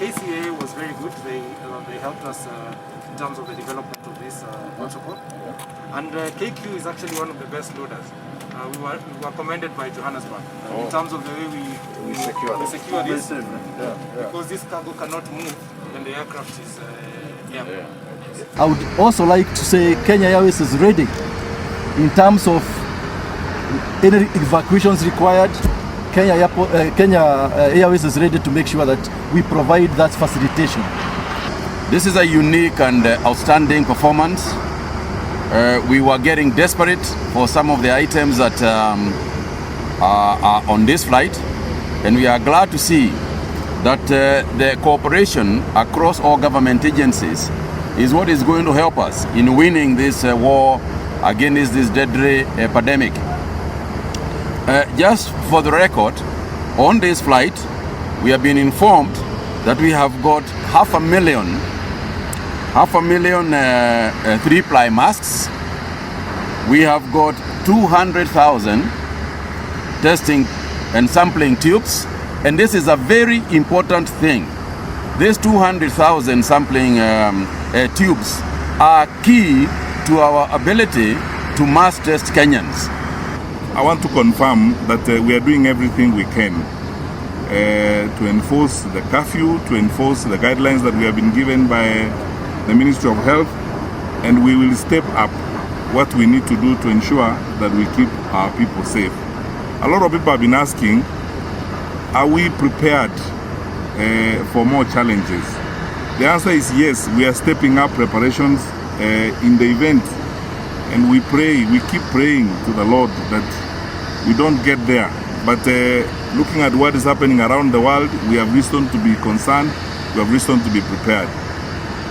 KCA was very good. They helped us in terms of the development of this protocol. And KQ is actually one of the best loaders. We were commended by Johannesburg in terms of the way we secure this, because this cargo cannot move when the aircraft is airborne. I would also like to say Kenya Airways is ready in terms of any evacuations required. Kenya Airways is ready to make sure that we provide that facilitation. This is a unique and outstanding performance. We were getting desperate for some of the items that are on this flight, and we are glad to see that the cooperation across all government agencies is what is going to help us in winning this war against this deadly epidemic. Just for the record, on this flight, we have been informed that we have got 500,000 3-ply masks. We have got 200,000 testing and sampling tubes, and this is a very important thing. These 200,000 sampling tubes are key to our ability to mass test Kenyans. I want to confirm that we are doing everything we can to enforce the curfew, to enforce the guidelines that we have been given by the Ministry of Health, and we will step up what we need to do to ensure that we keep our people safe. A lot of people have been asking, are we prepared for more challenges? The answer is yes. We are stepping up preparations in the event, and we keep praying to the Lord that we don't get there. But looking at what is happening around the world, we have reason to be concerned, we have reason to be prepared.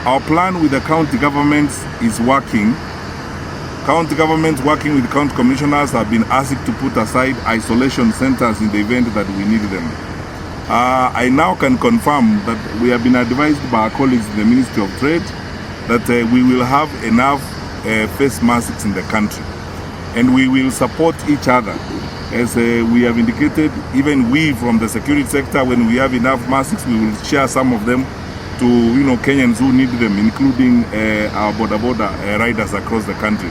Our plan with the county governments is working. County governments working with county commissioners have been asked to put aside isolation centers in the event that we need them. I now can confirm that we have been advised by our colleagues in the Ministry of Trade that we will have enough face masks in the country, and we will support each other. As we have indicated, even we from the security sector, when we have enough masks, we will share some of them to Kenyans who need them, including our border riders across the country.